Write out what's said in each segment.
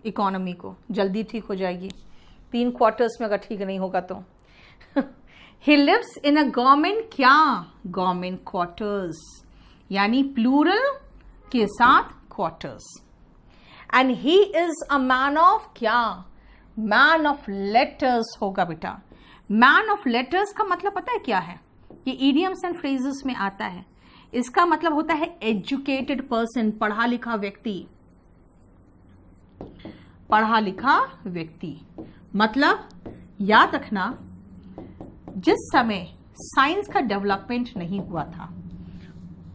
Economy को, जल्दी ठीक हो जाएगी 3 क्वार्टर्स में, अगर ठीक नहीं होगा तो। He lives in a government, क्या, गवर्नमेंट क्वार्टर्स, यानी प्लूरल के साथ quarters. And he is a man of, क्या, मैन ऑफ लेटर्स होगा बेटा। मैन ऑफ लेटर्स का मतलब पता है क्या है? ये इडियम्स एंड फ्रेजेस में आता है। इसका मतलब होता है एजुकेटेड पर्सन, पढ़ा लिखा व्यक्ति, पढ़ा लिखा व्यक्ति। मतलब याद रखना, जिस समय साइंस का डेवलपमेंट नहीं हुआ था,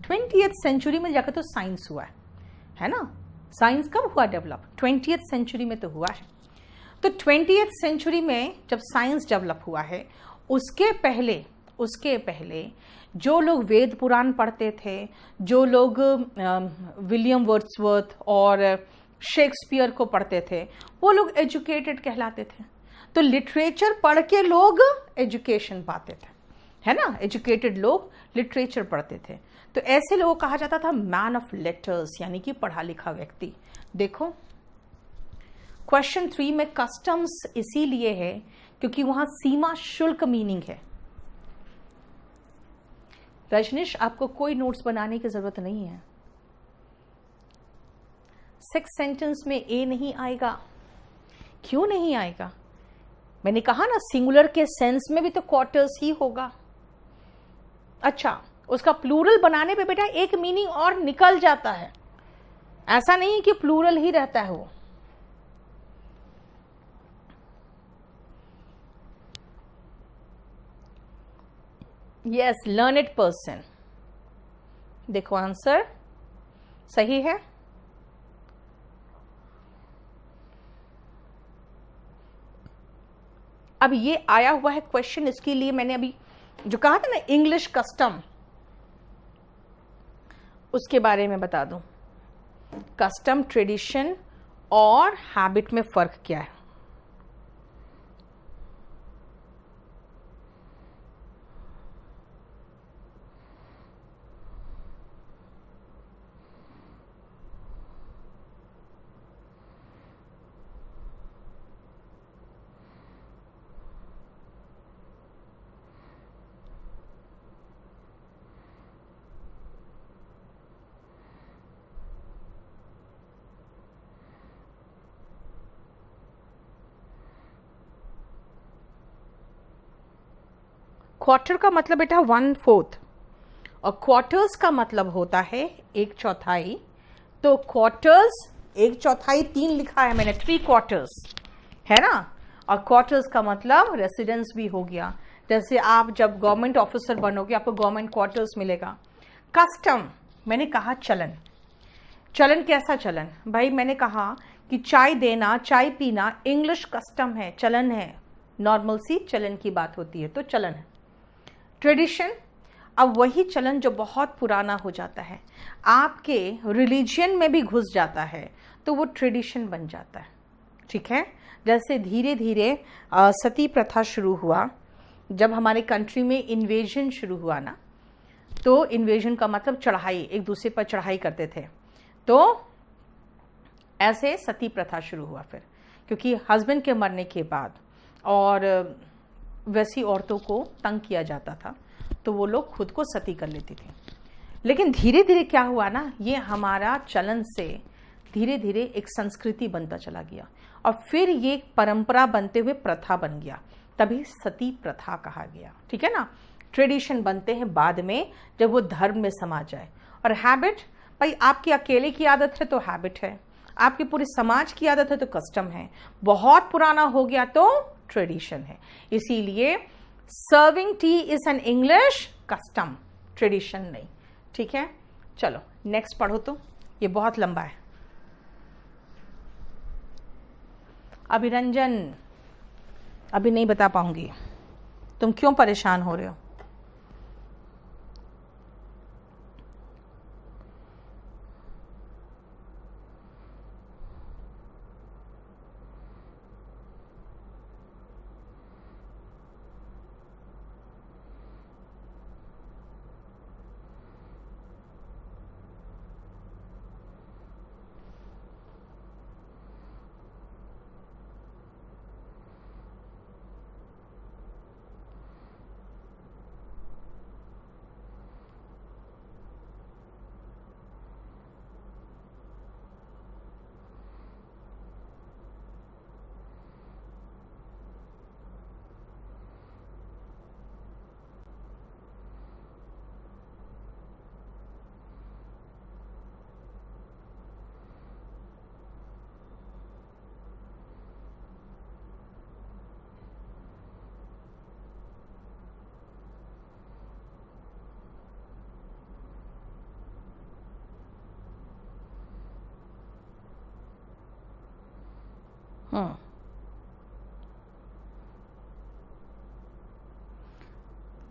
20th सेंचुरी में जाकर तो साइंस हुआ है ना। साइंस कब हुआ डेवलप? 20th सेंचुरी में तो हुआ है। तो 20th सेंचुरी में जब साइंस डेवलप हुआ है, उसके पहले जो लोग वेद पुराण पढ़ते थे, जो लोग विलियम वर्ड्सवर्थ और शेक्सपियर को पढ़ते थे, वो लोग एजुकेटेड कहलाते थे। तो लिटरेचर पढ़ के लोग एजुकेशन पाते थे, है ना। एजुकेटेड लोग लिटरेचर पढ़ते थे, तो ऐसे लोगों को कहा जाता था मैन ऑफ लेटर्स, यानी कि पढ़ा लिखा व्यक्ति। देखो क्वेश्चन 3 में कस्टम्स इसीलिए है क्योंकि वहां सीमा शुल्क मीनिंग है। रजनीश, आपको कोई नोट्स बनाने की जरूरत नहीं है। 6 सेंटेंस में ए नहीं आएगा। क्यों नहीं आएगा? मैंने कहा ना, सिंगुलर के सेंस में भी तो क्वार्टर्स ही होगा। अच्छा, उसका प्लूरल बनाने पे बेटा एक मीनिंग और निकल जाता है, ऐसा नहीं कि प्लूरल ही रहता है वो। Yes, learned person. देखो आंसर सही है। अब ये आया हुआ है क्वेश्चन, इसके लिए मैंने अभी जो कहा था ना इंग्लिश कस्टम, उसके बारे में बता दूं। कस्टम, ट्रेडिशन और हैबिट में फर्क क्या है? क्वार्टर का मतलब बेटा 1/4 और क्वार्टर्स का मतलब होता है 1/4। तो क्वार्टर्स 1/4, 3 लिखा है मैंने, 3 क्वार्टर्स, है ना। और क्वार्टर्स का मतलब रेसिडेंस भी हो गया। जैसे आप जब गवर्नमेंट ऑफिसर बनोगे, आपको गवर्नमेंट क्वार्टर्स मिलेगा। कस्टम, मैंने कहा चलन। चलन कैसा चलन? भाई मैंने कहा कि चाय देना, चाय पीना इंग्लिश कस्टम है, चलन है, नॉर्मल सी चलन की बात होती है, तो चलन है। ट्रेडिशन, अब वही चलन जो बहुत पुराना हो जाता है, आपके रिलीजियन में भी घुस जाता है, तो वो ट्रेडिशन बन जाता है। ठीक है। जैसे धीरे धीरे सती प्रथा शुरू हुआ, जब हमारे कंट्री में इन्वेजन शुरू हुआ ना, तो इन्वेजन का मतलब चढ़ाई, एक दूसरे पर चढ़ाई करते थे, तो ऐसे सती प्रथा शुरू हुआ फिर, क्योंकि हस्बैंड के मरने के बाद और वैसी औरतों को तंग किया जाता था, तो वो लोग खुद को सती कर लेती थी। लेकिन धीरे धीरे क्या हुआ ना, ये हमारा चलन से धीरे धीरे एक संस्कृति बनता चला गया और फिर ये परंपरा बनते हुए प्रथा बन गया, तभी सती प्रथा कहा गया। ठीक है ना। ट्रेडिशन बनते हैं बाद में, जब वो धर्म में समा जाए। और हैबिट, भाई आपकी अकेले की आदत है तो हैबिट है, आपकी पूरे समाज की आदत है तो कस्टम है, बहुत पुराना हो गया तो ट्रेडिशन है। इसीलिए serving T is an English custom, tradition नहीं। ठीक है, चलो नेक्स्ट पढ़ो, तो ये बहुत लंबा है। अभिरंजन, अभी नहीं बता पाऊंगी, तुम क्यों परेशान हो रहे हो?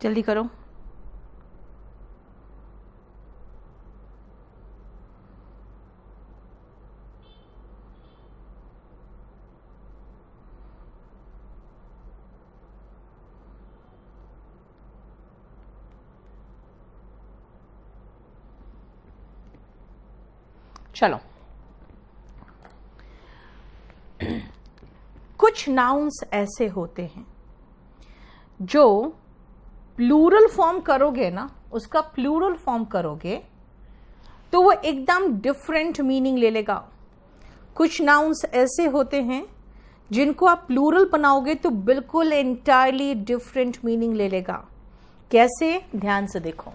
जल्दी करो। चलो, कुछ नाउन्स ऐसे होते हैं जो प्लूरल फॉर्म करोगे ना, उसका प्लूरल फॉर्म करोगे तो वो एकदम डिफरेंट मीनिंग ले लेगा। कुछ नाउन्स ऐसे होते हैं जिनको आप प्लूरल बनाओगे तो बिल्कुल एंटायरली डिफरेंट मीनिंग ले लेगा। कैसे? ध्यान से देखो।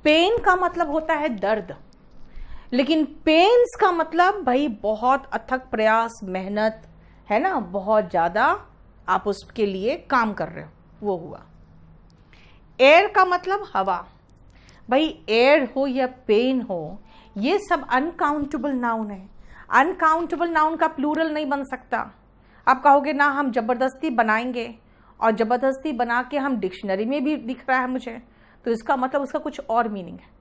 पेन का मतलब होता है दर्द, लेकिन पेन्स का मतलब भाई बहुत अथक प्रयास, मेहनत है ना, बहुत ज्यादा आप उसके लिए काम कर रहे हो, वो हुआ। एयर का मतलब हवा। भाई एयर हो या पेन हो, ये सब अनकाउंटेबल नाउन है। अनकाउंटेबल नाउन का प्लूरल नहीं बन सकता। आप कहोगे ना हम जबरदस्ती बनाएंगे, और जबरदस्ती बना के हम डिक्शनरी में भी दिख रहा है मुझे, तो इसका मतलब उसका कुछ और मीनिंग है।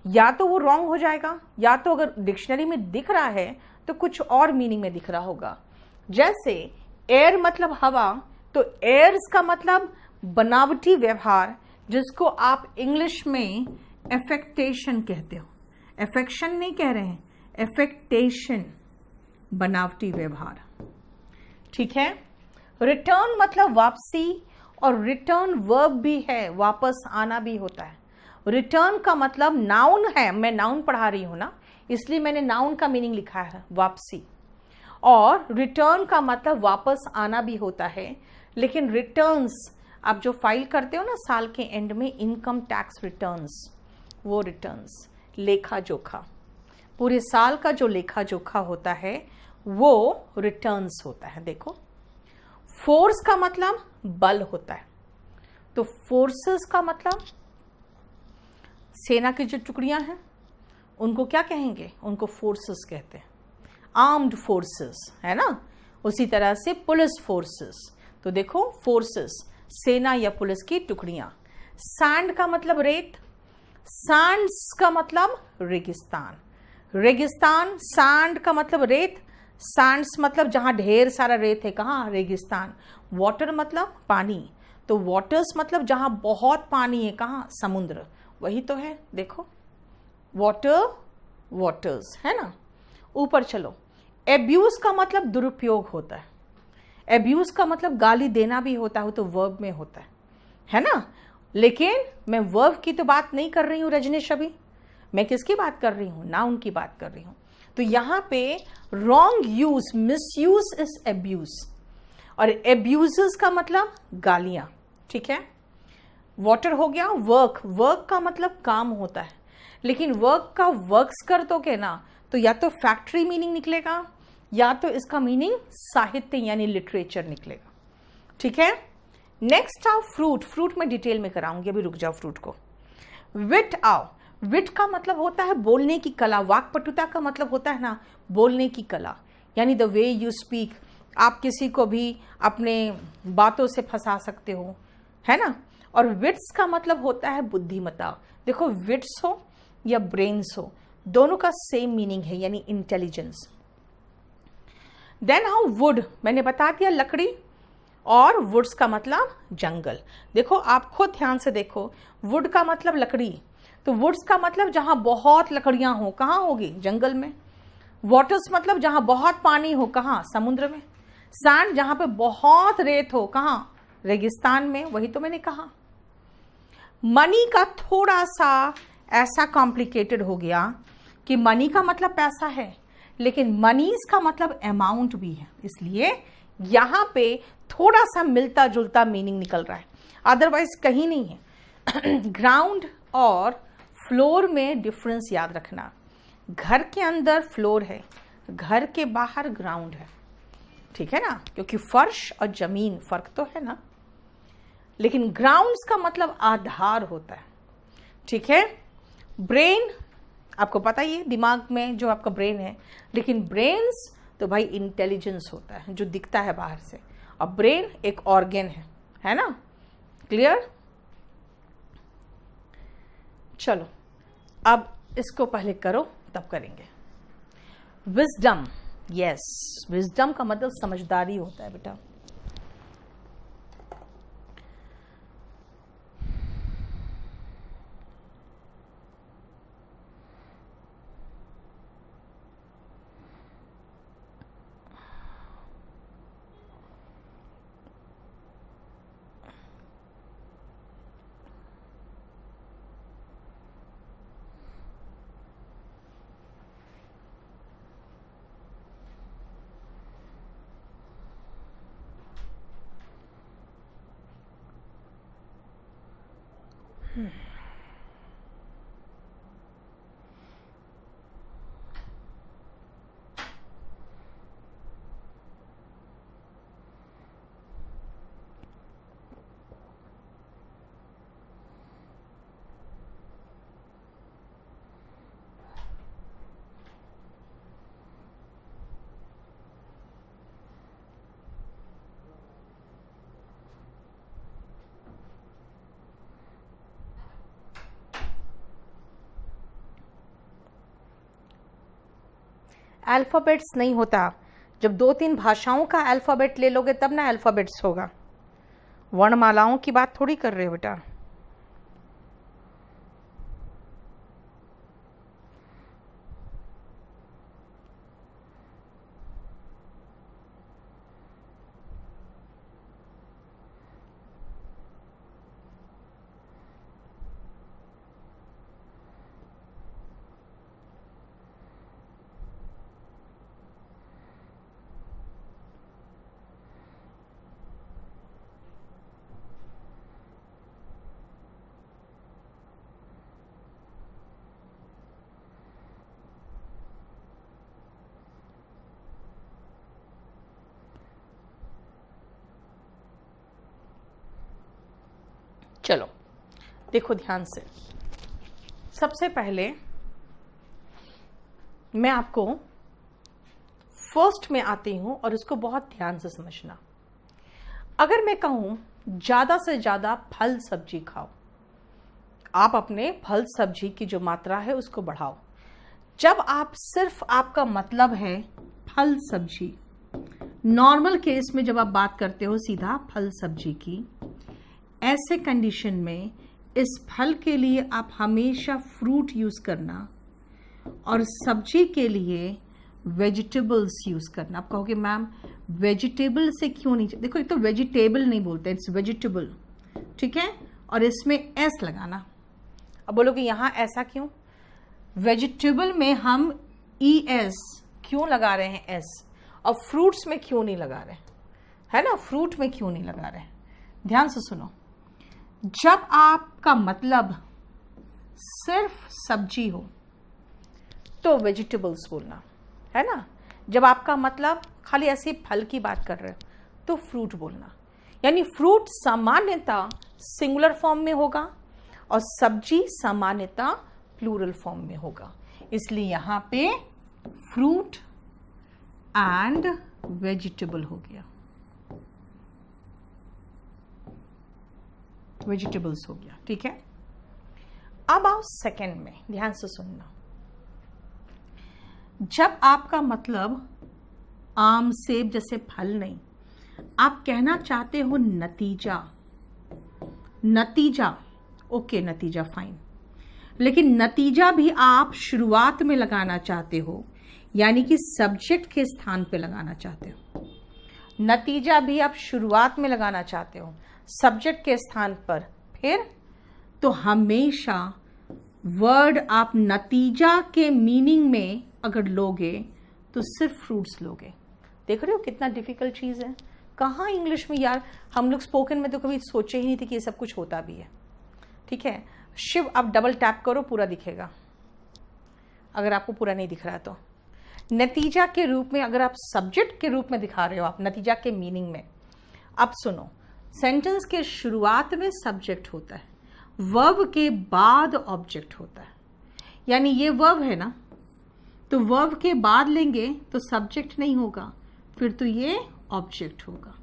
या तो वो रॉन्ग हो जाएगा, या तो अगर डिक्शनरी में दिख रहा है तो कुछ और मीनिंग में दिख रहा होगा। जैसे एयर मतलब हवा, तो एयर्स का मतलब बनावटी व्यवहार, जिसको आप इंग्लिश में एफेक्टेशन कहते हो। एफेक्शन नहीं कह रहे हैं, एफेक्टेशन, बनावटी व्यवहार। ठीक है। रिटर्न मतलब वापसी, और रिटर्न वर्ब भी है, वापस आना भी होता है। रिटर्न का मतलब नाउन है, मैं नाउन पढ़ा रही हूं ना, इसलिए मैंने नाउन का मीनिंग लिखा है वापसी। और रिटर्न का मतलब वापस आना भी होता है। लेकिन रिटर्न्स आप जो फाइल करते हो ना साल के एंड में, इनकम टैक्स रिटर्न्स, वो रिटर्न्स, लेखा जोखा, पूरे साल का जो लेखा जोखा होता है वो रिटर्न्स होता है। देखो, फोर्स का मतलब बल होता है, तो फोर्सेस का मतलब सेना की जो टुकड़ियां हैं उनको क्या कहेंगे? उनको फोर्सेस कहते हैं, आर्म्ड फोर्सेस, है ना। उसी तरह से पुलिस फोर्सेस, तो देखो फोर्सेस, सेना या पुलिस की टुकड़ियां। सैंड का मतलब रेत, सैंड्स का मतलब रेगिस्तान, रेगिस्तान, सैंड का मतलब रेत, सैंड्स मतलब जहां ढेर सारा रेत है, कहाँ? रेगिस्तान। वाटर मतलब पानी, तो वाटर्स मतलब जहां बहुत पानी है, कहाँ? समुद्र, वही तो है। देखो, वाटर, वाटर्स, है ना। ऊपर चलो, एब्यूज का मतलब दुरुपयोग होता है। एब्यूज का मतलब गाली देना भी होता है, तो वर्ब में होता है ना। लेकिन मैं वर्ब की तो बात नहीं कर रही हूं रजनीश, अभी मैं किसकी बात कर रही हूं? नाउन की बात कर रही हूं। तो यहां पे wrong use, misuse is abuse, और एब्यूजेस का मतलब गालियां। ठीक है। वाटर हो गया। वर्क, वर्क का मतलब काम होता है, लेकिन वर्क का वर्क्स कर दोगे ना तो या तो फैक्ट्री मीनिंग निकलेगा, या तो इसका मीनिंग साहित्य यानी लिटरेचर निकलेगा। ठीक है। नेक्स्ट आओ फ्रूट। फ्रूट में डिटेल में कराऊंगी, अभी रुक जाओ फ्रूट को। विट आओ। विट का मतलब होता है बोलने की कला। वाक्पटुता का मतलब होता है ना बोलने की कला, यानी द वे यू स्पीक। आप किसी को भी अपने बातों से फंसा सकते हो, है ना। और विट्स का मतलब होता है बुद्धिमत्ता। देखो, विट्स हो या ब्रेन्स हो, दोनों का सेम मीनिंग है, यानी इंटेलिजेंस। देन हाउ वुड, मैंने बता दिया लकड़ी, और वुड्स का मतलब जंगल। देखो, आप खुद ध्यान से देखो, वुड का मतलब लकड़ी, तो वुड्स का मतलब जहां बहुत लकड़ियां हो, कहाँ होगी? जंगल में। वाटर्स मतलब जहां बहुत पानी हो, कहाँ? समुद्र में। सैंड जहां पे बहुत रेत हो, कहाँ? रेगिस्तान में, वही तो मैंने कहा। मनी का थोड़ा सा ऐसा कॉम्प्लिकेटेड हो गया कि मनी का मतलब पैसा है, लेकिन मनीज का मतलब अमाउंट भी है, इसलिए यहां पे थोड़ा सा मिलता जुलता मीनिंग निकल रहा है, अदरवाइज कहीं नहीं है। ग्राउंड और फ्लोर में डिफरेंस याद रखना। घर के अंदर फ्लोर है, घर के बाहर ग्राउंड है। ठीक है ना, क्योंकि फर्श और जमीन फर्क तो है ना। लेकिन ग्राउंड्स का मतलब आधार होता है। ठीक है। ब्रेन, आपको पता ही है दिमाग में जो आपका ब्रेन है, लेकिन ब्रेन्स तो भाई इंटेलिजेंस होता है जो दिखता है बाहर से, और ब्रेन एक ऑर्गन है ना। क्लियर? चलो अब इसको पहले करो तब करेंगे। विजडम, यस, विजडम का मतलब समझदारी होता है बेटा। अल्फ़ाबेट्स नहीं होता, जब 2-3 भाषाओं का अल्फ़ाबेट ले लोगे तब ना अल्फ़ाबेट्स होगा। वर्णमालाओं की बात थोड़ी कर रहे हो बेटा। चलो देखो ध्यान से, सबसे पहले मैं आपको फर्स्ट में आती हूं और इसको बहुत ध्यान से समझना। अगर मैं कहूं ज्यादा से ज्यादा फल सब्जी खाओ, आप अपने फल सब्जी की जो मात्रा है उसको बढ़ाओ। जब आप सिर्फ आपका मतलब है फल सब्जी, नॉर्मल केस में जब आप बात करते हो सीधा फल सब्जी की, ऐसे कंडीशन में इस फल के लिए आप हमेशा फ्रूट यूज करना और सब्जी के लिए वेजिटेबल्स यूज करना। आप कहोगे मैम वेजिटेबल से क्यों नहीं, देखो एक तो वेजिटेबल नहीं बोलते, इट्स वेजिटेबल, ठीक है, और इसमें एस लगाना। अब बोलोगे यहां ऐसा क्यों? वेजिटेबल में हम ES क्यों लगा रहे हैं एस, और फ्रूट्स में क्यों नहीं लगा रहे, है ना, फ्रूट में क्यों नहीं लगा रहे? ध्यान से सुनो, जब आपका मतलब सिर्फ सब्जी हो तो वेजिटेबल्स बोलना, है ना। जब आपका मतलब खाली ऐसे फल की बात कर रहे हो तो फ्रूट बोलना। यानी फ्रूट सामान्यतः सिंगुलर फॉर्म में होगा और सब्जी सामान्यतः प्लूरल फॉर्म में होगा। इसलिए यहां पे फ्रूट एंड वेजिटेबल हो गया, वेजिटेबल्स हो गया, ठीक है। अब आओ सेकंड में, ध्यान से सुनना। जब आपका मतलब आम सेब जैसे फल नहीं, आप कहना चाहते हो नतीजा, नतीजा ओके, नतीजा फाइन, लेकिन नतीजा भी आप शुरुआत में लगाना चाहते हो, यानी कि सब्जेक्ट के स्थान पे लगाना चाहते हो। नतीजा भी आप शुरुआत में लगाना चाहते हो सब्जेक्ट के स्थान पर, फिर तो हमेशा वर्ड आप नतीजा के मीनिंग में अगर लोगे तो सिर्फ फ्रूट्स लोगे। देख रहे हो कितना डिफिकल्ट चीज है। कहाँ इंग्लिश में यार, हम लोग स्पोकन में तो कभी सोचे ही नहीं थे कि ये सब कुछ होता भी है, ठीक है। शिव आप डबल टैप करो, पूरा दिखेगा, अगर आपको पूरा नहीं दिख रहा तो। नतीजा के रूप में अगर आप सब्जेक्ट के रूप में दिखा रहे हो, आप नतीजा के मीनिंग में। अब सुनो, सेंटेंस के शुरुआत में सब्जेक्ट होता है, वर्ब के बाद ऑब्जेक्ट होता है। यानी ये वर्ब है ना, तो वर्ब के बाद लेंगे तो सब्जेक्ट नहीं होगा, फिर तो ये ऑब्जेक्ट होगा।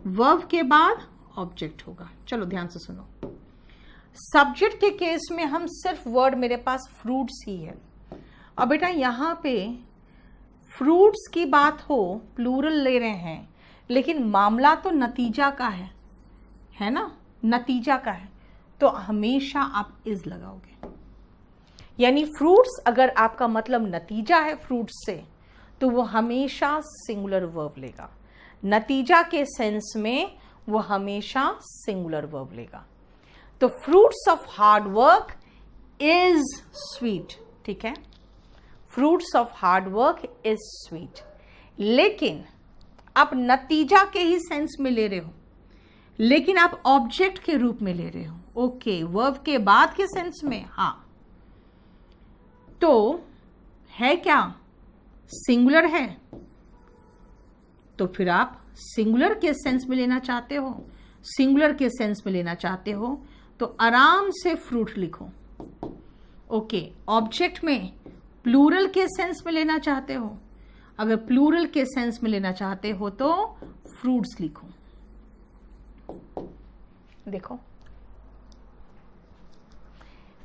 वर्ब के बाद ऑब्जेक्ट होगा। चलो ध्यान से सुनो, सब्जेक्ट के केस में हम सिर्फ वर्ड मेरे पास फ्रूट्स ही है। अब बेटा यहां पे फ्रूट्स की बात हो, प्लूरल ले रहे हैं, लेकिन मामला तो नतीजा का है ना, नतीजा का है, तो हमेशा आप इज लगाओगे। यानी फ्रूट्स अगर आपका मतलब नतीजा है फ्रूट्स से, तो वो हमेशा सिंगुलर वर्ब लेगा। नतीजा के सेंस में वो हमेशा सिंगुलर वर्ब लेगा। तो fruits of hard work is sweet, ठीक है, fruits of hard work is sweet. लेकिन आप नतीजा के ही सेंस में ले रहे हो, लेकिन आप ऑब्जेक्ट के रूप में ले रहे हो। ओके, वर्ब के बाद के सेंस में, हाँ, तो है क्या, सिंगुलर है, तो फिर आप सिंगुलर के सेंस में लेना चाहते हो, सिंगुलर के सेंस में लेना चाहते हो तो आराम से फ्रूट लिखो। ओके, ऑब्जेक्ट में प्लूरल के सेंस में लेना चाहते हो, अगर प्लूरल के सेंस में लेना चाहते हो तो फ्रूट्स लिखो। देखो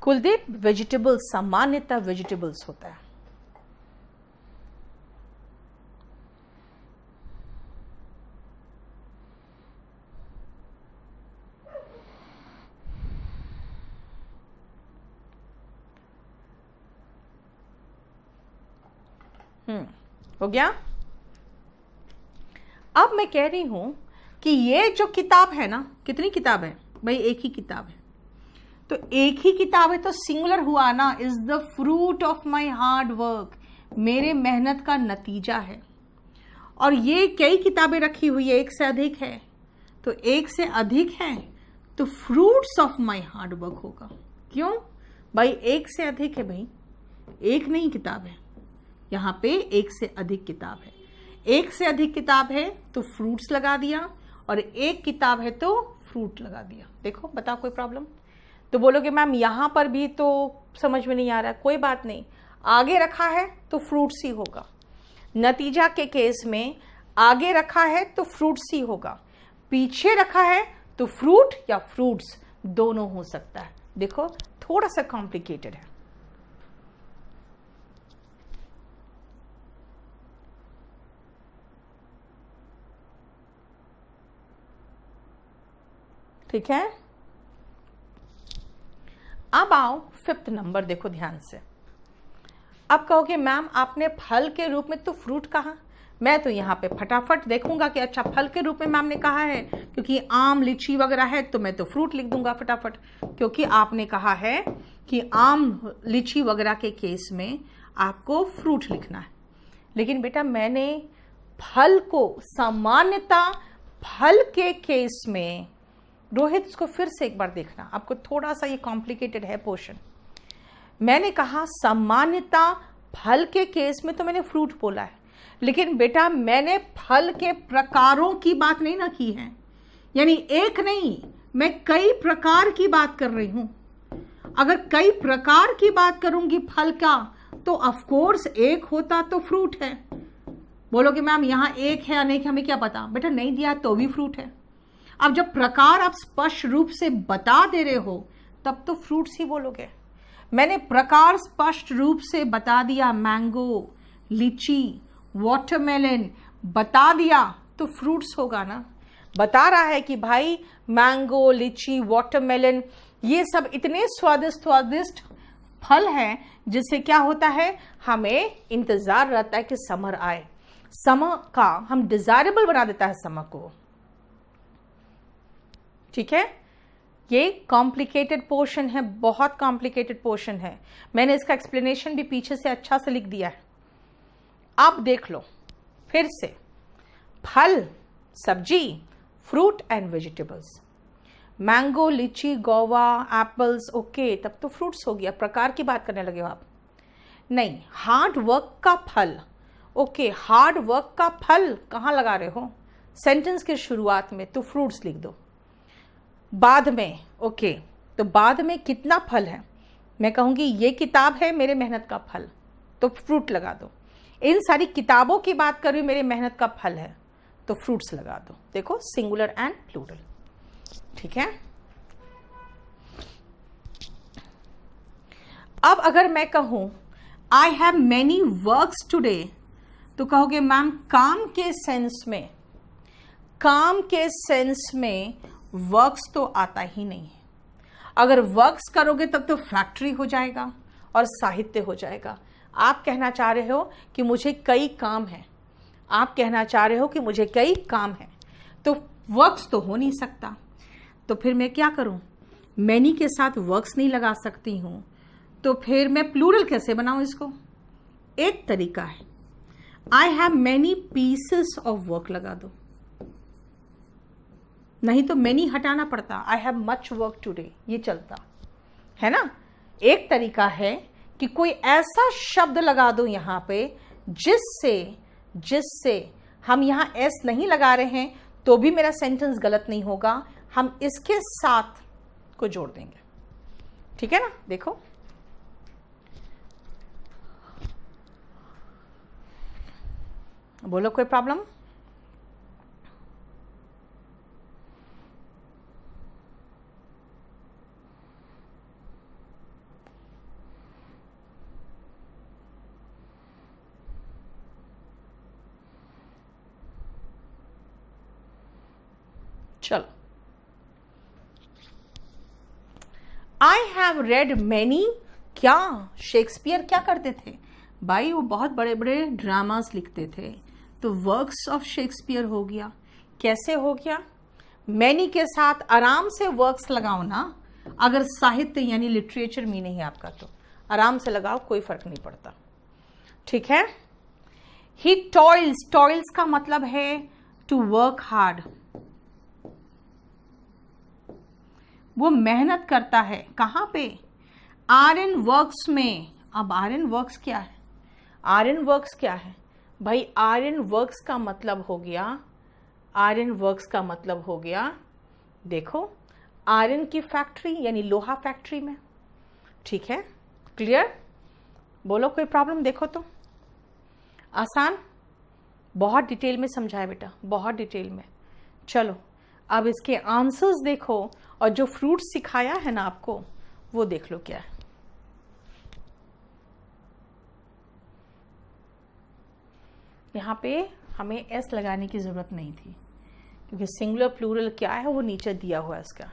कुलदीप, वेजिटेबल्स सामान्यतः वेजिटेबल्स होता है। हो गया। अब मैं कह रही हूं कि ये जो किताब है ना, कितनी किताब है भाई, एक ही किताब है, तो एक ही किताब है तो सिंगुलर हुआ ना, is the fruit of my hard work, मेरे मेहनत का नतीजा है। और ये कई किताबें रखी हुई है, एक से अधिक है, तो एक से अधिक है तो fruits of my hard work होगा। क्यों भाई, एक से अधिक है भाई, एक नहीं किताब है, यहां पे एक से अधिक किताब है। एक से अधिक किताब है तो फ्रूट्स लगा दिया, और एक किताब है तो फ्रूट लगा दिया। देखो, बताओ कोई प्रॉब्लम? तो बोलोगे मैम यहां पर भी तो समझ में नहीं आ रहा है, कोई बात नहीं, आगे रखा है तो फ्रूट्स ही होगा। नतीजा के केस में आगे रखा है तो फ्रूट्स ही होगा, पीछे रखा है तो फ्रूट या फ्रूट्स दोनों हो सकता है। देखो थोड़ा सा कॉम्प्लिकेटेड है। ठीक है, अब आओ फिफ्थ नंबर, देखो ध्यान से। अब कहोगे मैम आपने फल के रूप में तो फ्रूट कहा, मैं तो यहाँ पे फटाफट देखूंगा कि अच्छा फल के रूप में मैम ने कहा है, क्योंकि आम लीची वगैरह है तो मैं तो फ्रूट लिख दूंगा फटाफट, क्योंकि आपने कहा है कि आम लीची वगैरह के केस में आपको फ्रूट लिखना है। लेकिन बेटा मैंने फल को सामान्यता फल के केस में, रोहित इसको फिर से एक बार देखना, आपको थोड़ा सा ये कॉम्प्लिकेटेड है पोर्शन। मैंने कहा सामान्यता फल के केस में तो मैंने फ्रूट बोला है, लेकिन बेटा मैंने फल के प्रकारों की बात नहीं ना की है, यानी एक नहीं, मैं कई प्रकार की बात कर रही हूं। अगर कई प्रकार की बात करूंगी फल का तो ऑफ कोर्स एक होता तो फ्रूट है। बोलोगे मैम यहां एक है या नहीं, हमें क्या पता, बेटा नहीं दिया तो भी फ्रूट है। अब जब प्रकार आप स्पष्ट रूप से बता दे रहे हो तब तो फ्रूट्स ही बोलोगे। मैंने प्रकार स्पष्ट रूप से बता दिया, मैंगो, लीची, वाटरमेलन बता दिया तो फ्रूट्स होगा ना। बता रहा है कि भाई मैंगो, लीची, वाटरमेलन ये सब इतने स्वादिष्ट स्वादिष्ट फल हैं जिससे क्या होता है, हमें इंतजार रहता है कि समर आए। समर का हम डिजायरेबल बना देता है समर को। ठीक है, ये कॉम्प्लिकेटेड पोर्शन है, बहुत कॉम्प्लिकेटेड पोर्शन है। मैंने इसका एक्सप्लेनेशन भी पीछे से अच्छा से लिख दिया है, आप देख लो फिर से। फल, सब्जी, फ्रूट एंड वेजिटेबल्स, मैंगो, लीची, गोवा, एप्पल्स, ओके, तब तो फ्रूट्स हो गया। प्रकार की बात करने लगे हो आप, नहीं, हार्ड वर्क का फल, ओके, हार्ड वर्क का फल कहाँ लगा रहे हो, सेंटेंस के शुरुआत में, तो फ्रूट्स लिख दो। बाद में, ओके, तो बाद में कितना फल है, मैं कहूंगी ये किताब है मेरे मेहनत का फल, तो फ्रूट लगा दो। इन सारी किताबों की बात कर रही हूं, मेरी मेहनत का फल है, तो फ्रूट्स लगा दो। देखो सिंगुलर एंड प्लूरल, ठीक है। अब अगर मैं कहूं I have many works today, तो कहोगे मैम काम के सेंस में, काम के सेंस में वर्क्स तो आता ही नहीं है। अगर वर्क्स करोगे तब तो फैक्ट्री हो जाएगा और साहित्य हो जाएगा। आप कहना चाह रहे हो कि मुझे कई काम है, आप कहना चाह रहे हो कि मुझे कई काम है, तो वर्क्स तो हो नहीं सकता। तो फिर मैं क्या करूं, मैनी के साथ वर्क्स नहीं लगा सकती हूं, तो फिर मैं प्लूरल कैसे बनाऊं इसको। एक तरीका है, I have many pieces of work लगा दो, नहीं तो मैनी हटाना पड़ता, I have much work today, ये चलता है ना। एक तरीका है कि कोई ऐसा शब्द लगा दो यहां पे जिससे हम यहां एस नहीं लगा रहे हैं तो भी मेरा सेंटेंस गलत नहीं होगा, हम इसके साथ को जोड़ देंगे, ठीक है ना। देखो बोलो कोई प्रॉब्लम। चलो, आई हैव रेड मैनी, क्या शेक्सपियर क्या करते थे भाई, वो बहुत बड़े बड़े ड्रामास लिखते थे, तो वर्क्स ऑफ शेक्सपियर हो गया। कैसे हो गया, मैनी के साथ आराम से वर्क्स लगाओ ना, अगर साहित्य यानी लिटरेचर मीनिंग है आपका तो आराम से लगाओ, कोई फर्क नहीं पड़ता, ठीक है। ही टॉयल्स, टॉयल्स का मतलब है टू वर्क हार्ड, वो मेहनत करता है। कहां पे, आर्यन वर्क्स में। अब आर्यन वर्क्स क्या है, आर्यन वर्क्स क्या है भाई, आर्यन वर्क्स का मतलब हो गया, आयरन वर्क्स का मतलब हो गया, देखो आयरन की फैक्ट्री यानी लोहा फैक्ट्री में, ठीक है। क्लियर, बोलो कोई प्रॉब्लम। देखो तो आसान, बहुत डिटेल में समझाया बेटा, बहुत डिटेल में। चलो अब इसके आंसर्स देखो, और जो फ्रूट सिखाया है ना आपको वो देख लो क्या है। यहाँ पे हमें एस लगाने की जरूरत नहीं थी क्योंकि सिंगुलर प्लूरल क्या है वो नीचे दिया हुआ है इसका।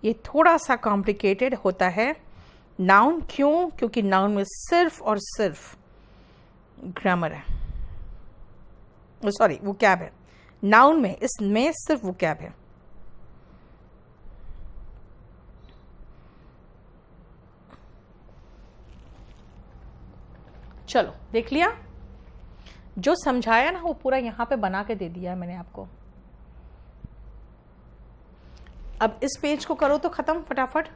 ये थोड़ा सा कॉम्प्लिकेटेड होता है नाउन, क्यों, क्योंकि नाउन में सिर्फ और सिर्फ ग्रामर है, सॉरी वो कैब है, नाउन में इसमें सिर्फ वो कैब है। चलो देख लिया, जो समझाया ना वो पूरा यहां पे बना के दे दिया है मैंने आपको। अब इस पेज को करो तो खत्म फटाफट।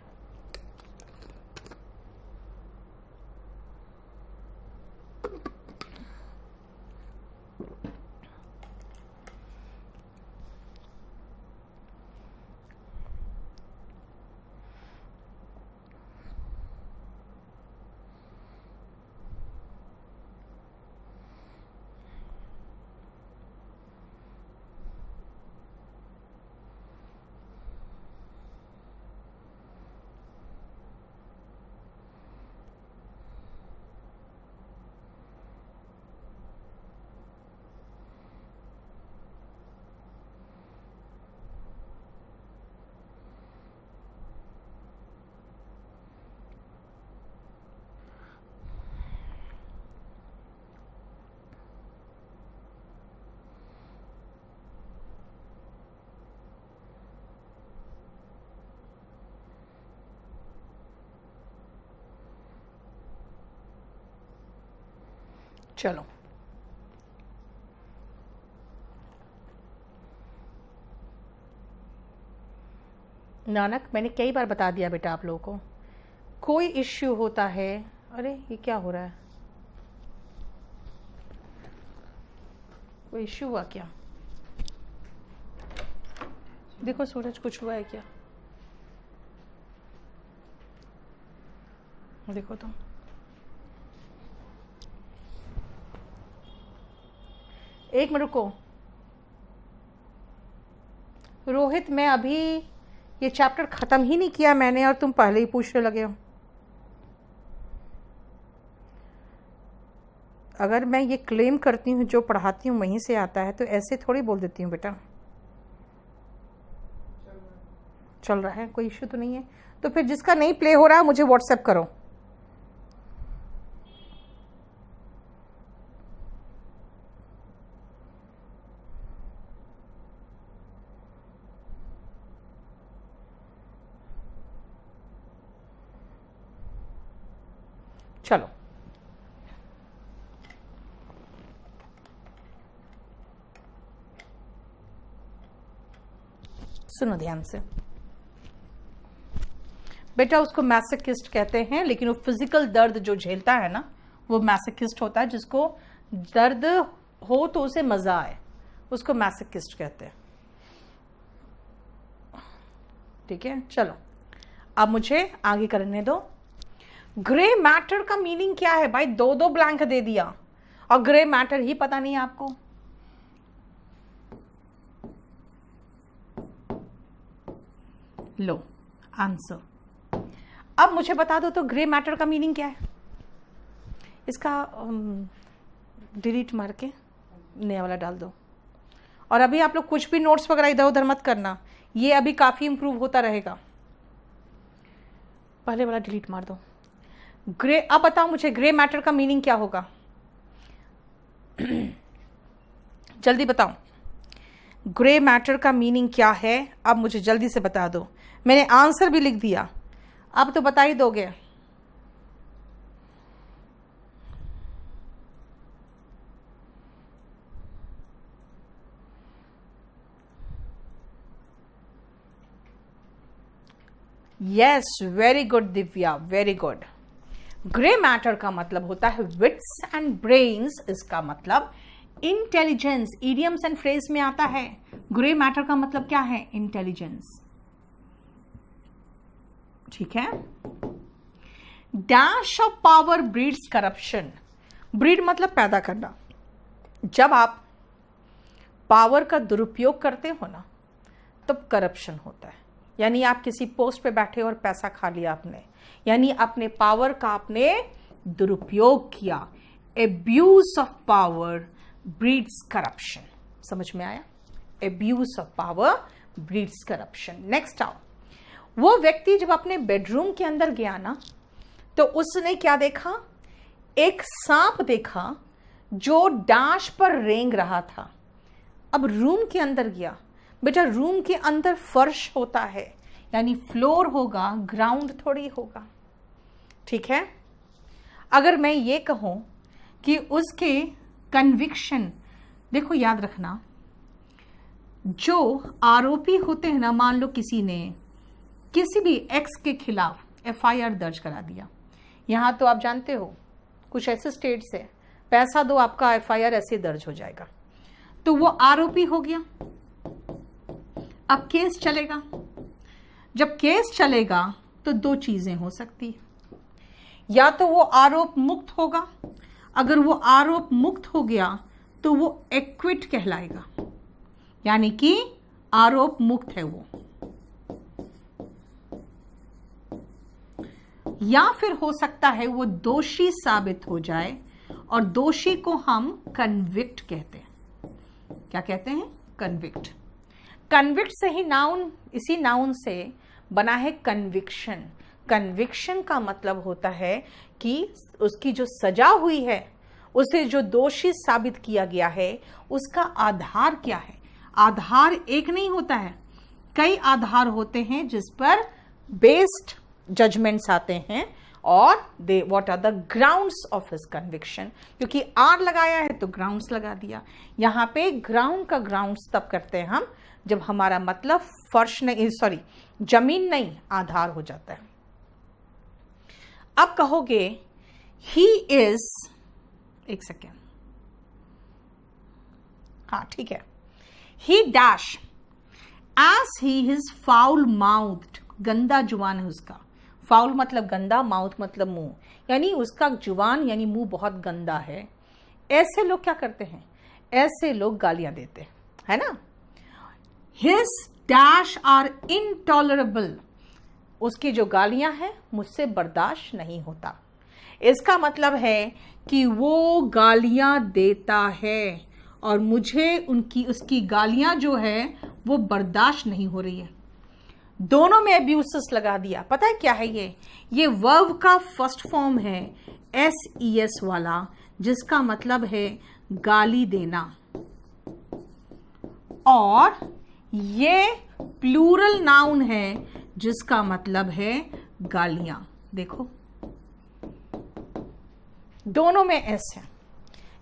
चलो नानक, मैंने कई बार बता दिया बेटा आप लोगों को, कोई इश्यू होता है, अरे ये क्या हो रहा है, कोई इश्यू हुआ क्या? देखो सूरज, कुछ हुआ है क्या? देखो तो, एक मिनट रुको रोहित, मैं अभी ये चैप्टर खत्म ही नहीं किया मैंने और तुम पहले ही पूछने लगे हो। अगर मैं ये क्लेम करती हूँ जो पढ़ाती हूँ वहीं से आता है तो ऐसे थोड़ी बोल देती हूँ बेटा। चल रहा है, कोई इश्यू तो नहीं है। तो फिर जिसका नहीं प्ले हो रहा है मुझे व्हाट्सएप करो। चलो सुनो ध्यान से बेटा, उसको मैसोकिस्ट कहते हैं, लेकिन वो फिजिकल दर्द जो झेलता है ना वो मैसोकिस्ट होता है। जिसको दर्द हो तो उसे मजा आए, उसको मैसोकिस्ट कहते हैं। ठीक है, चलो अब मुझे आगे करने दो। ग्रे मैटर का मीनिंग क्या है भाई? दो दो ब्लैंक दे दिया और ग्रे मैटर ही पता नहीं आपको। लो आंसर। अब मुझे बता दो तो ग्रे मैटर का मीनिंग क्या है? इसका डिलीट मार के नया वाला डाल दो। और अभी आप लोग कुछ भी नोट्स वगैरह इधर उधर मत करना, ये अभी काफी इंप्रूव होता रहेगा। पहले वाला डिलीट मार दो। ग्रे, अब बताओ मुझे ग्रे मैटर का मीनिंग क्या होगा? जल्दी बताओ, ग्रे मैटर का मीनिंग क्या है? अब मुझे जल्दी से बता दो। मैंने आंसर भी लिख दिया, अब तो बता ही दोगे। Yes, very good Divya, very good. Grey matter का मतलब होता है विट्स एंड ब्रेन्स। इसका मतलब इंटेलिजेंस। इडियम्स एंड फ्रेज में आता है। ग्रे मैटर का मतलब क्या है? इंटेलिजेंस। ठीक है। Dash of power breeds corruption. Breed मतलब पैदा करना। जब आप पावर का दुरुपयोग करते हो ना तब करप्शन होता है। यानी आप किसी पोस्ट पे बैठे और पैसा खा लिया आपने, यानी अपने पावर का आपने दुरुपयोग किया। Abuse of power breeds corruption. समझ में आया? Abuse of power breeds corruption. Next आओ। वो व्यक्ति जब अपने बेडरूम के अंदर गया ना तो उसने क्या देखा? एक सांप देखा जो डैश पर रेंग रहा था। अब रूम के अंदर गया। बेटा रूम के अंदर फर्श होता है, यानी फ्लोर होगा, ग्राउंड थोड़ी होगा। ठीक है। अगर मैं ये कहूं कि उसके कन्विक्शन, देखो याद रखना, जो आरोपी होते हैं ना, मान लो किसी ने किसी भी एक्स के खिलाफ एफआईआर दर्ज करा दिया। यहां तो आप जानते हो कुछ ऐसे स्टेट से पैसा दो आपका एफआईआर ऐसे दर्ज हो जाएगा, तो वो आरोपी हो गया। अब केस चलेगा। जब केस चलेगा तो दो चीजें हो सकती है। या तो वो आरोप मुक्त होगा, अगर वो आरोप मुक्त हो गया तो वो एक्विट कहलाएगा, यानी कि आरोप मुक्त है वो। या फिर हो सकता है वो दोषी साबित हो जाए, और दोषी को हम कन्विक्ट कहते हैं। क्या कहते हैं? कन्विक्ट। कन्विक्ट से ही नाउन, इसी नाउन से बना है कन्विक्शन। कन्विक्शन का मतलब होता है कि उसकी जो सजा हुई है, उसे जो दोषी साबित किया गया है, उसका आधार क्या है। आधार एक नहीं होता है, कई आधार होते हैं जिस पर बेस्ड जजमेंट्स आते हैं, और they what are the grounds of his conviction. क्योंकि आर लगाया है तो ग्राउंड्स लगा दिया। यहाँ पे ग्राउंड का ग्राउंड्स तब करते हैं हम जब हमारा मतलब फर्श नहीं, सॉरी, जमीन नहीं, आधार हो जाता है। अब कहोगे ही इज, एक सेकेंड, हाँ ठीक है, he dash as he is foul mouthed, गंदा जुबान है उसका। फाउल मतलब गंदा, माउथ मतलब मुंह, यानी उसका जुबान यानी मुंह बहुत गंदा है। ऐसे लोग क्या करते हैं, ऐसे लोग गालियां देते हैं, है ना। हिज डैश आर इनटॉलरेबल, उसकी जो गालियां हैं मुझसे बर्दाश्त नहीं होता। इसका मतलब है कि वो गालियां देता है और मुझे उसकी गालियां जो है वो बर्दाश्त नहीं हो रही है। दोनों में अब्यूसेस लगा दिया। पता है क्या है ये वर्ब का फर्स्ट फॉर्म है SES वाला, जिसका मतलब है गाली देना, और ये प्लूरल नाउन है जिसका मतलब है गालियां। देखो दोनों में S है।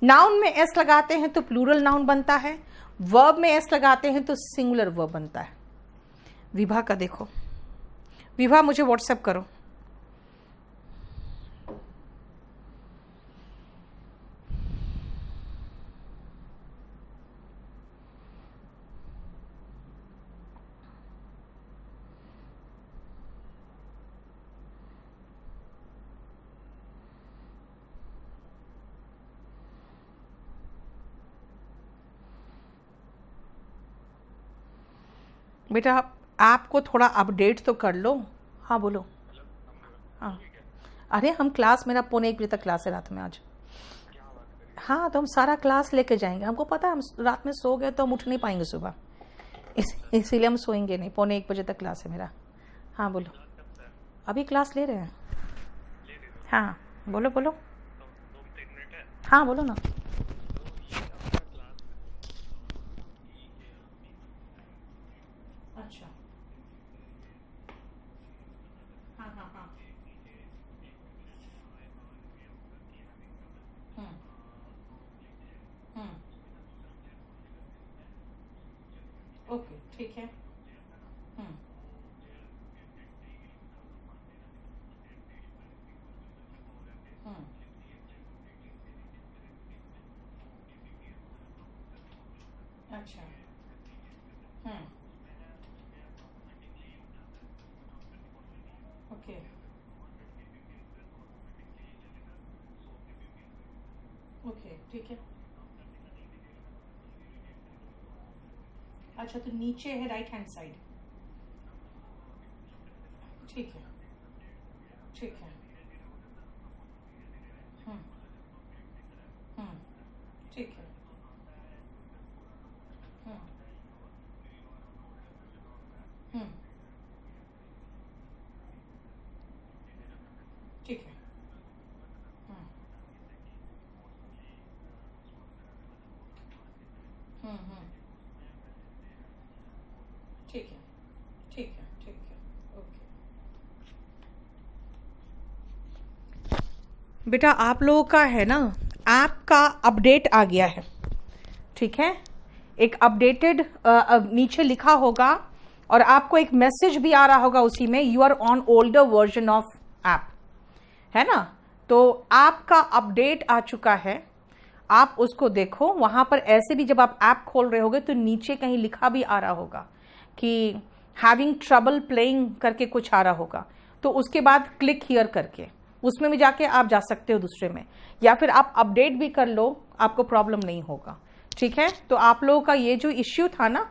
नाउन में S लगाते हैं तो प्लूरल नाउन बनता है, वर्ब में S लगाते हैं तो सिंगुलर वर्ब बनता है। विभा का देखो, विभा मुझे व्हाट्सएप करो। बेटा ऐप को थोड़ा अपडेट तो कर लो। हाँ बोलो। हाँ अरे हम क्लास, मेरा 1:45 तक क्लास है रात में आज। हाँ तो हम सारा क्लास लेके जाएंगे, हमको पता है हम रात में सो गए तो हम उठ नहीं पाएंगे सुबह, इसीलिए हम सोएंगे नहीं। 1:45 बजे तक क्लास है मेरा। हाँ बोलो। अभी क्लास ले रहे हैं। हाँ बोलो बोलो। हाँ बोलो ना। अच्छा हाँ हाँ हाँ ओके ठीक है। अच्छा ओके ओके ठीक है। अच्छा तो नीचे है राइट हैंड साइड। ठीक है ठीक है। ठीक है। ठीक है। ठीक है ठीक है ठीक है ओके। बेटा आप लोगों का है ना ऐप का अपडेट आ गया है, ठीक है। एक अपडेटेड नीचे लिखा होगा और आपको एक मैसेज भी आ रहा होगा उसी में, you are on older version of app, है ना। तो आपका अपडेट आ चुका है, आप उसको देखो। वहां पर ऐसे भी जब आप ऐप खोल रहे होगे तो नीचे कहीं लिखा भी आ रहा होगा कि हैविंग ट्रबल प्लेइंग करके कुछ आ रहा होगा, तो उसके बाद क्लिक हियर करके उसमें भी जाके आप जा सकते हो दूसरे में, या फिर आप अपडेट भी कर लो, आपको प्रॉब्लम नहीं होगा, ठीक है। तो आप लोगों का ये जो इश्यू था ना,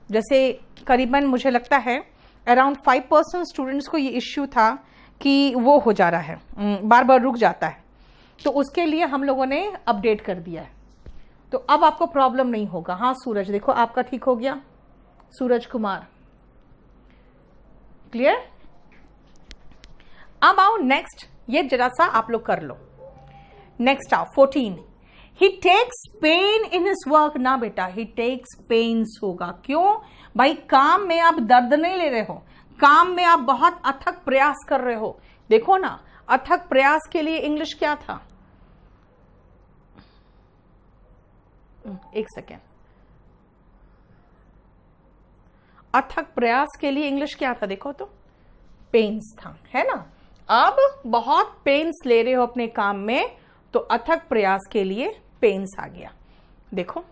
जैसे करीबन मुझे लगता है अराउंड 5% स्टूडेंट्स को ये इश्यू था कि वो हो जा रहा है, बार बार रुक जाता है, तो उसके लिए हम लोगों ने अपडेट कर दिया है, तो अब आपको प्रॉब्लम नहीं होगा। हाँ सूरज देखो आपका ठीक हो गया, सूरज कुमार क्लियर। अब आओ नेक्स्ट, ये जरा सा आप लोग कर लो। नेक्स्ट आओ 14, he takes pain in his work. ना बेटा ही टेक्स पेन्स होगा, क्यों भाई, काम में आप दर्द नहीं ले रहे हो, काम में आप बहुत अथक प्रयास कर रहे हो। देखो ना अथक प्रयास के लिए इंग्लिश क्या था, एक सेकेंड, अथक प्रयास के लिए इंग्लिश क्या था देखो तो, पेन्स था, है ना। अब बहुत पेन्स ले रहे हो अपने काम में तो अथक प्रयास के लिए पेन्स आ गया। देखो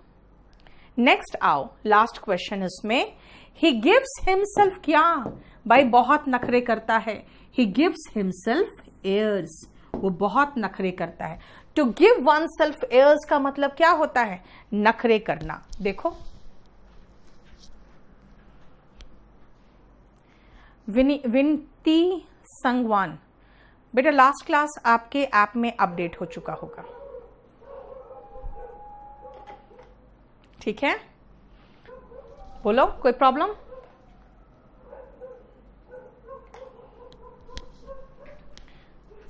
नेक्स्ट आओ, लास्ट क्वेश्चन इसमें, ही गिव्स हिमसेल्फ क्या, भाई बहुत नखरे करता है, ही गिव्स हिमसेल्फ एयर्स, वो बहुत नखरे करता है। To give oneself airs का मतलब क्या होता है, नखरे करना। देखो विनती संगवान, बेटा लास्ट क्लास आपके ऐप में अपडेट हो चुका होगा, ठीक है, बोलो कोई प्रॉब्लम।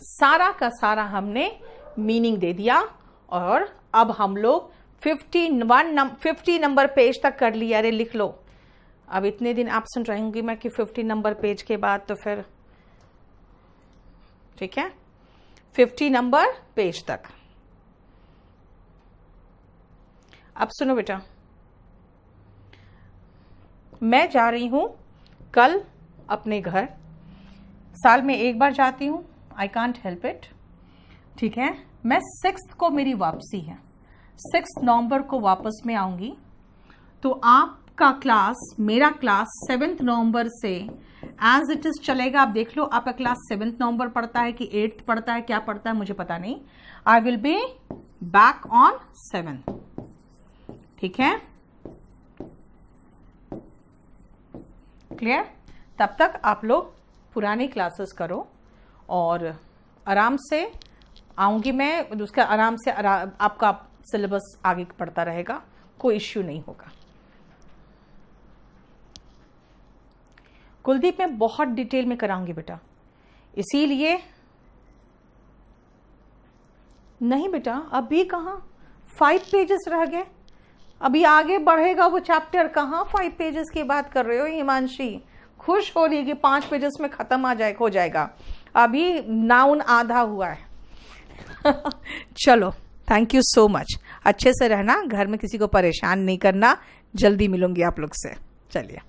सारा का सारा हमने मीनिंग दे दिया और अब हम लोग 50 नंबर पेज तक कर लिया। अरे लिख लो, अब इतने दिन एब्सेंट रहूंगी मैं कि 50 नंबर पेज के बाद तो फिर ठीक है, 50 नंबर पेज तक। अब सुनो बेटा, मैं जा रही हूं कल अपने घर, साल में एक बार जाती हूं, आई कांट हेल्प इट, ठीक है। मैं 6 को मेरी वापसी है, 6 नवंबर को वापस में आऊंगी, तो आपका क्लास, मेरा क्लास 7 नवंबर से एज इट इज चलेगा। आप देख लो आपका क्लास 7 नवंबर पढ़ता है कि 8 पढ़ता है, क्या पढ़ता है मुझे पता नहीं। I will be back on 7, ठीक है, क्लियर। तब तक आप लोग पुरानी क्लासेस करो और आराम से आऊंगी मैं, उसका आराम से आपका सिलेबस आगे पढ़ता रहेगा, कोई इश्यू नहीं होगा। कुलदीप मैं बहुत डिटेल में कराऊंगी बेटा, इसीलिए नहीं बेटा अभी कहाँ 5 पेजेस रह गए, अभी आगे बढ़ेगा वो चैप्टर, कहाँ 5 पेजेस की बात कर रहे हो हिमांशी। खुश हो रही कि 5 पेजेस में खत्म हो जाएगा, अभी नाउन आधा हुआ है। चलो थैंक यू सो मच, अच्छे से रहना, घर में किसी को परेशान नहीं करना, जल्दी मिलूंगी आप लोग से, चलिए।